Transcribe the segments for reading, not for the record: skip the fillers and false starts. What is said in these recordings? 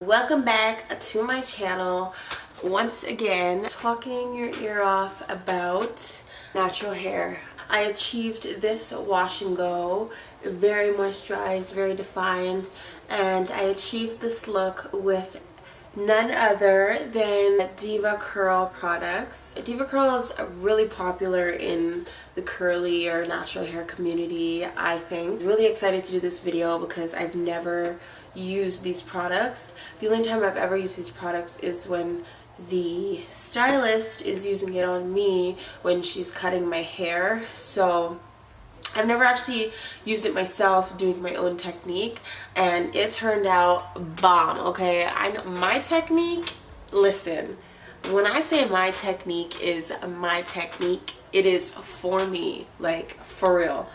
Welcome back to my channel. Once again, talking your ear off about natural hair. I achieved this wash and go, very moisturized, very defined, and I achieved this look with none other than DevaCurl products. DevaCurl is really popular in the curly or natural hair community, I think. Really excited to do this video because I've never used these products. The only time I've ever used these products is when the stylist is using it on me when she's cutting my hair. So I've never actually used it myself doing my own technique, and it turned out bomb. Okay, I know my technique. Listen, when I say my technique is my technique, it is for me, like for real.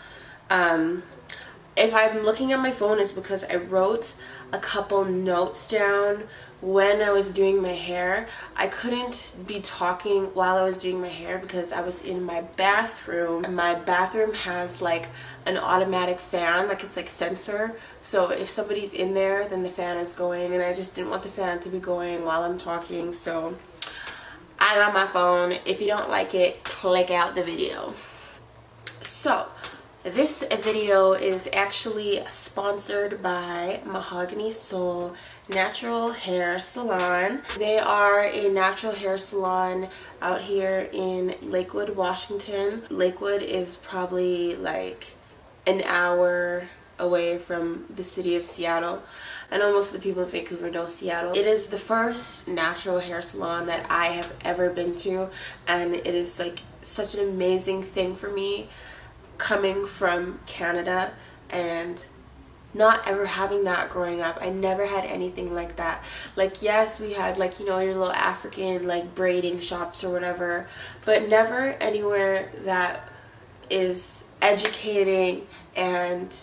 If I'm looking at my phone, it's because I wrote a couple notes down when I was doing my hair. I couldn't be talking while I was doing my hair because I was in my bathroom, and my bathroom has like an automatic fan, like it's like sensor, so if somebody's in there then the fan is going, and I just didn't want the fan to be going while I'm talking, so I got my phone. If you don't like it, click out the video. So this video is actually sponsored by Mahogany Soul Natural Hair Salon. They are a natural hair salon out here in Lakewood, Washington. Lakewood is probably like an hour away from the city of Seattle. I know most of the people in Vancouver know Seattle. It is the first natural hair salon that I have ever been to, and it is like such an amazing thing for me coming from Canada and not ever having that growing up. I never had anything like that. Like, yes, we had like, you know, your little African like braiding shops or whatever, but never anywhere that is educating and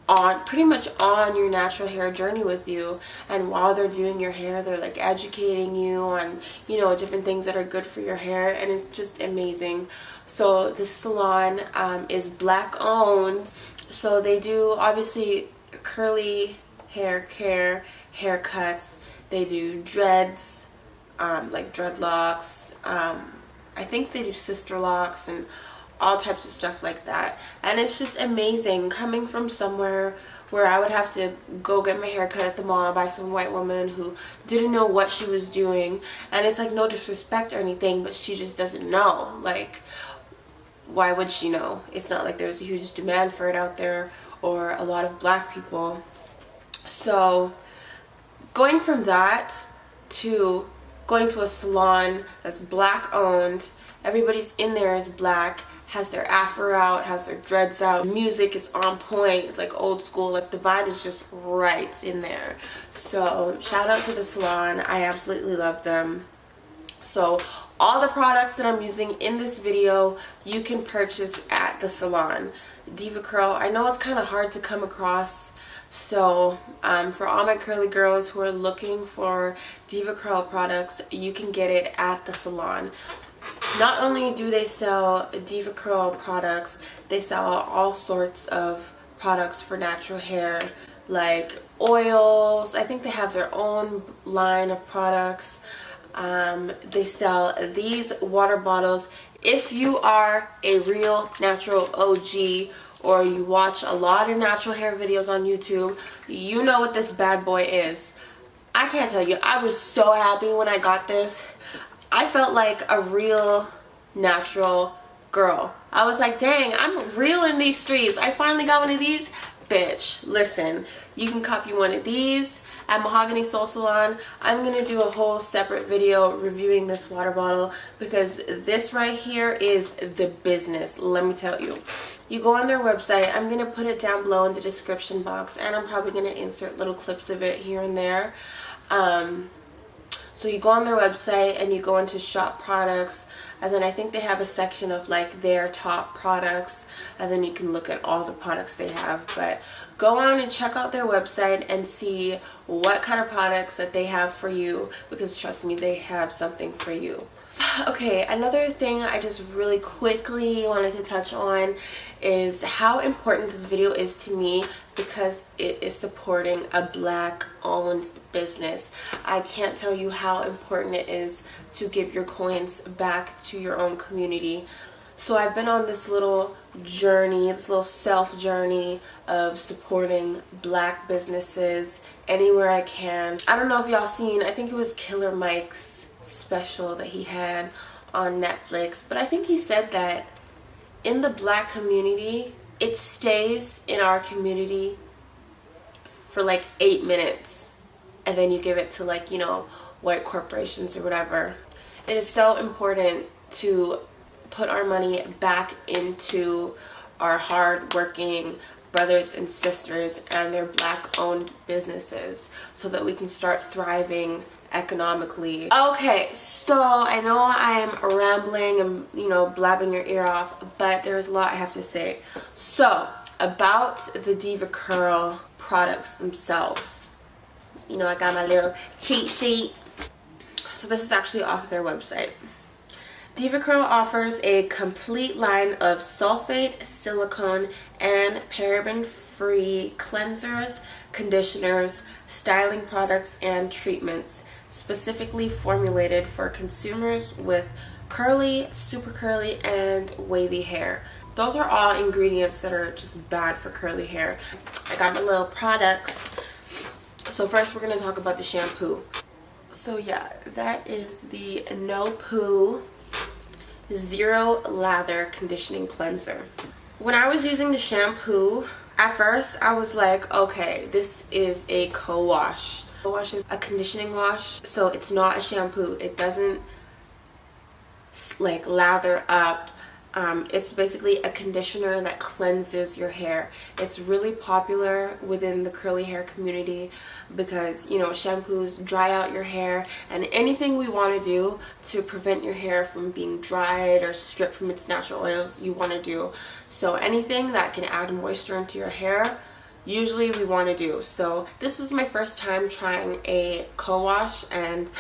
on pretty much on your natural hair journey with you. And while they're doing your hair, they're like educating you on, you know, different things that are good for your hair, and it's just amazing. So this salon is black owned, so they do obviously curly hair care, haircuts. They do dreads, like dreadlocks. I think they do sister locks and all types of stuff like that. And it's just amazing coming from somewhere where I would have to go get my hair cut at the mall by some white woman who didn't know what she was doing. And it's like no disrespect or anything, but she just doesn't know. Like, why would she know? It's not like there's a huge demand for it out there or a lot of black people. So going from that to going to a salon that's black owned, everybody's in there is black, has their afro out, has their dreads out, music is on point, it's like old school, like the vibe is just right in there. So shout out to the salon, I absolutely love them. So all the products that I'm using in this video you can purchase at the salon. DevaCurl, I know it's kind of hard to come across, so for all my curly girls who are looking for DevaCurl products, you can get it at the salon. Not only do they sell DevaCurl products, they sell all sorts of products for natural hair, like oils. I think they have their own line of products. They sell these water bottles. If you are a real natural OG or you watch a lot of natural hair videos on YouTube, you know what this bad boy is. I can't tell you, I was so happy when I got this. I felt like a real natural girl. I was like, dang, I'm real in these streets. I finally got one of these. Bitch, listen, you can copy one of these at Mahogany Soul Salon. I'm gonna do a whole separate video reviewing this water bottle because this right here is the business, let me tell you. You go on their website, I'm gonna put it down below in the description box, and I'm probably gonna insert little clips of it here and there. So you go on their website and you go into shop products, and then I think they have a section of like their top products, and then you can look at all the products they have. But go on and check out their website and see what kind of products that they have for you, because trust me, they have something for you. Okay, another thing I just really quickly wanted to touch on is how important this video is to me because it is supporting a Black owned business. I can't tell you how important it is to give your coins back to your own community. So I've been on this little journey, this little self journey of supporting Black businesses anywhere I can. I don't know if y'all seen, I think it was Killer Mike's special that he had on Netflix, but I think he said that in the Black community, it stays in our community for like 8 minutes and then you give it to, like, you know, white corporations or whatever. It is so important to put our money back into our hard-working brothers and sisters and their Black owned businesses so that we can start thriving economically. Okay, so I know I'm rambling and, you know, blabbing your ear off, but there's a lot I have to say. So about the DevaCurl products themselves, you know, I got my little cheat sheet. So this is actually off their website. DevaCurl offers a complete line of sulfate, silicone, and paraben-free cleansers, conditioners, styling products, and treatments specifically formulated for consumers with curly, super curly, and wavy hair. Those are all ingredients that are just bad for curly hair. I got my little products. So first we're going to talk about the shampoo. So yeah, that is the No-Poo Zero Lather Conditioning Cleanser. When I was using the shampoo, at first I was like, okay, this is a co-wash. Co-wash is a conditioning wash, so it's not a shampoo. It doesn't like lather up. It's basically a conditioner that cleanses your hair. It's really popular within the curly hair community because, you know, shampoos dry out your hair, and anything we want to do to prevent your hair from being dried or stripped from its natural oils, you want to do. So anything that can add moisture into your hair, usually we want to do. So this was my first time trying a co-wash, and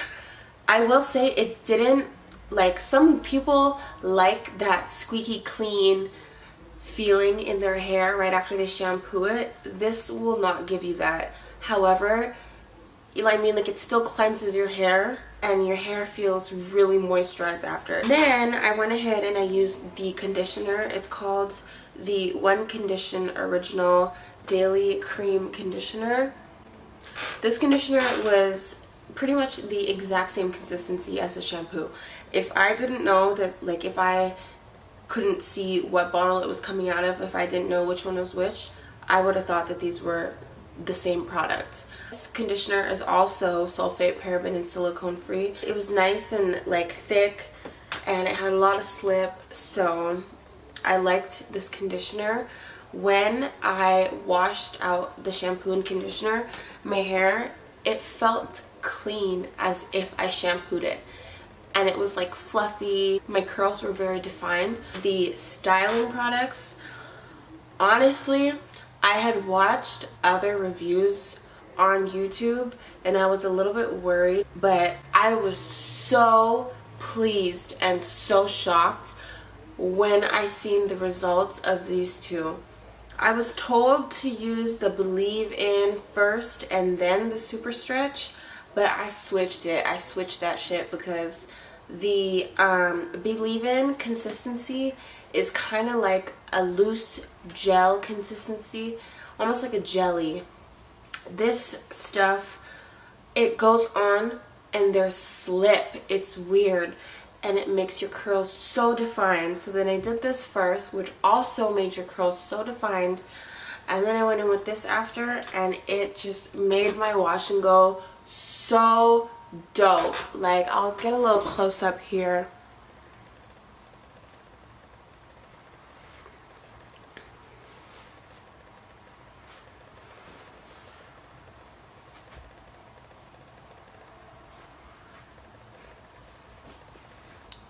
I will say it didn't, like, some people like that squeaky clean feeling in their hair right after they shampoo it. This will not give you that. However, you know what I mean, like, it still cleanses your hair and your hair feels really moisturized after. Then I went ahead and I used the conditioner. It's called the One Condition Original Daily Cream Conditioner. This conditioner was pretty much the exact same consistency as the shampoo. If I didn't know that, like, if I couldn't see what bottle it was coming out of, if I didn't know which one was which, I would have thought that these were the same product. This conditioner is also sulfate, paraben, and silicone free. It was nice and like thick, and it had a lot of slip, so I liked this conditioner. When I washed out the shampoo and conditioner, my hair, it felt clean as if I shampooed it, and it was like fluffy. My curls were very defined. The styling products, honestly, I had watched other reviews on YouTube and I was a little bit worried, but I was so pleased and so shocked when I seen the results of these two. I was told to use the Believe In first and then the Super Stretch, but I switched it. I switched that shit because the Believe In consistency is kind of like a loose gel consistency, almost like a jelly. This stuff, it goes on and there's slip. It's weird and it makes your curls so defined. So then I did this first, which also made your curls so defined, and then I went in with this after, and it just made my wash and go so dope. Like, I'll get a little close up here.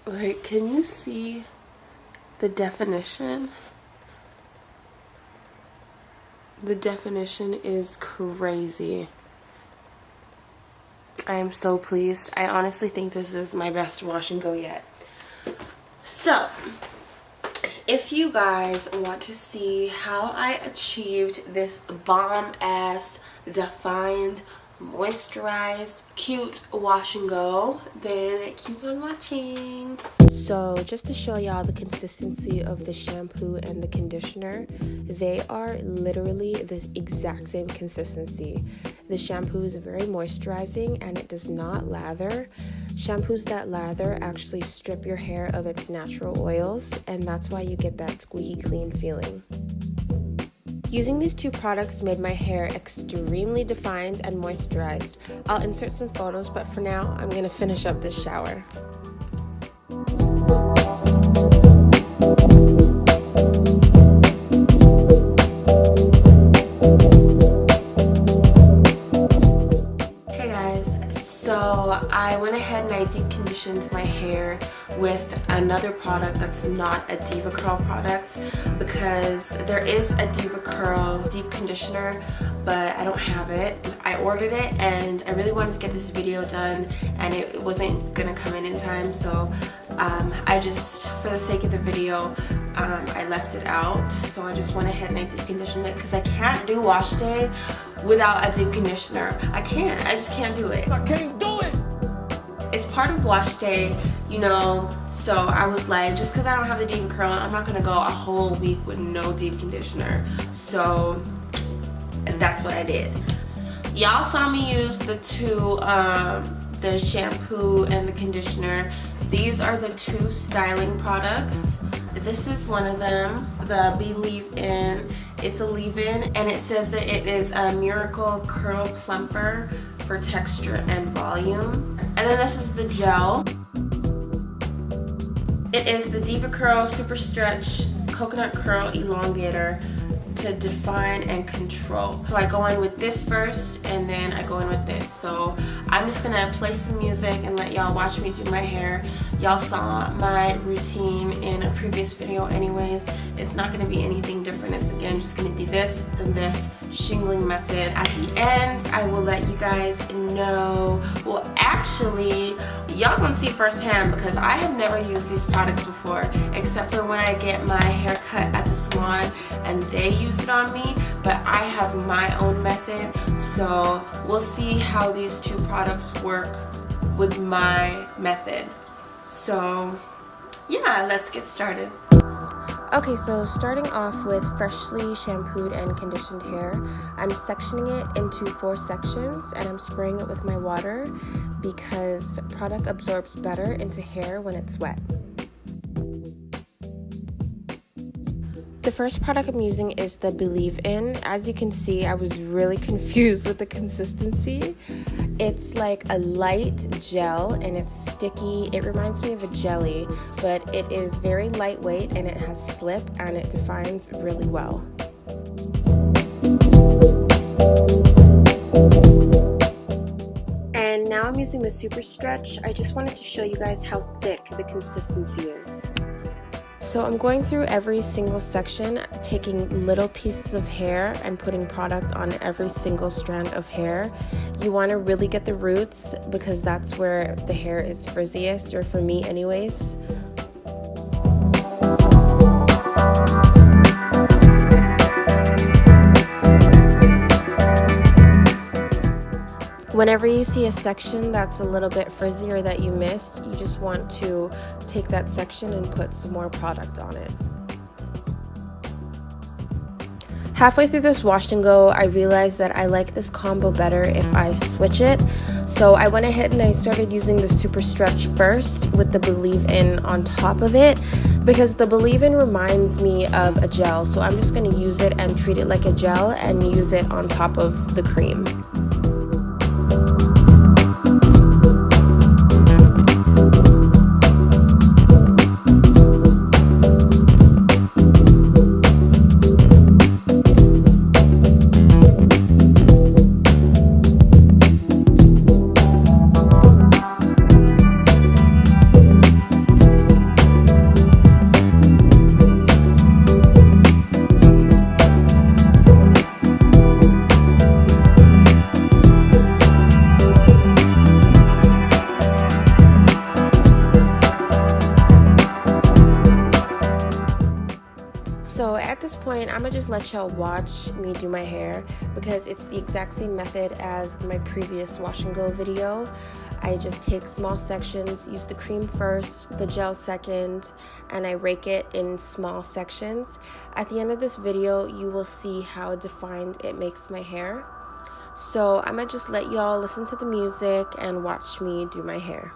Like, can you see the definition? The definition is crazy. I am so pleased. I honestly think this is my best wash and go yet. So, if you guys want to see how I achieved this bomb-ass, defined, moisturized, cute wash and go, then keep on watching. So just to show y'all the consistency of the shampoo and the conditioner, they are literally the exact same consistency. The shampoo is very moisturizing and it does not lather. Shampoos that lather actually strip your hair of its natural oils, and that's why you get that squeaky clean feeling. Using these two products made my hair extremely defined and moisturized. I'll insert some photos, but for now, I'm gonna finish up this shower. Hey guys, so I went ahead and I deep conditioned my hair with another product that's not a DevaCurl product, because there is a DevaCurl deep conditioner, but I don't have it. I ordered it and I really wanted to get this video done and it wasn't gonna come in time, so I just, for the sake of the video, I left it out. So I just went ahead and I deep conditioned it because I can't do wash day without a deep conditioner. I just can't do it. I can't do it! It's part of wash day, you know, so I was like, just because I don't have the DevaCurl, I'm not gonna go a whole week with no deep conditioner. So that's what I did. Y'all saw me use the two, the shampoo and the conditioner. These are the two styling products. This is one of them, the Believe In. It's a leave-in, and it says that it is a Miracle Curl Plumper for texture and volume. And then this is the gel. It is the DevaCurl Super Stretch Coconut Curl Elongator to define and control. So I go in with this first and then I go in with this. So I'm just gonna play some music and let y'all watch me do my hair. Y'all saw my routine in a previous video anyways. It's not gonna be anything different. It's again just gonna be this and this shingling method. At the end, I will let you guys know. Well, actually, y'all gonna see firsthand because I have never used these products before, except for when I get my hair cut at the salon and they use it on me, but I have my own method. So we'll see how these two products work with my method. So yeah, let's get started. Okay, so starting off with freshly shampooed and conditioned hair, I'm sectioning it into 4 sections and I'm spraying it with my water because product absorbs better into hair when it's wet. The first product I'm using is the Believe In. As you can see, I was really confused with the consistency. It's like a light gel and it's sticky. It reminds me of a jelly, but it is very lightweight and it has slip and it defines really well. And now I'm using the Super Stretch. I just wanted to show you guys how thick the consistency is. So I'm going through every single section, taking little pieces of hair and putting product on every single strand of hair. You want to really get the roots because that's where the hair is frizziest, or for me anyways. Whenever you see a section that's a little bit frizzy or that you missed, you just want to take that section and put some more product on it. Halfway through this wash and go, I realized that I like this combo better if I switch it. So I went ahead and I started using the Super Stretch first with the Believe In on top of it, because the Believe In reminds me of a gel. So I'm just going to use it and treat it like a gel and use it on top of the cream. I'm gonna just let y'all watch me do my hair because it's the exact same method as my previous wash and go video. I just take small sections, use the cream first, the gel second, and I rake it in small sections. At the end of this video, you will see how defined it makes my hair. So I'm gonna just let y'all listen to the music and watch me do my hair.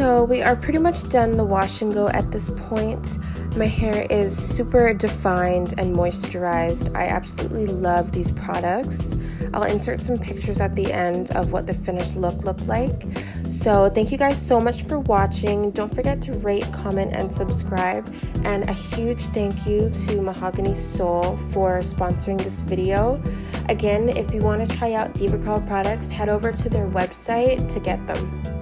So we are pretty much done the wash and go at this point. My hair is super defined and moisturized. I absolutely love these products. I'll insert some pictures at the end of what the finished look looked like. So thank you guys so much for watching. Don't forget to rate, comment, and subscribe. And a huge thank you to Mahogany Soul for sponsoring this video. Again, if you want to try out DevaCurl products, head over to their website to get them.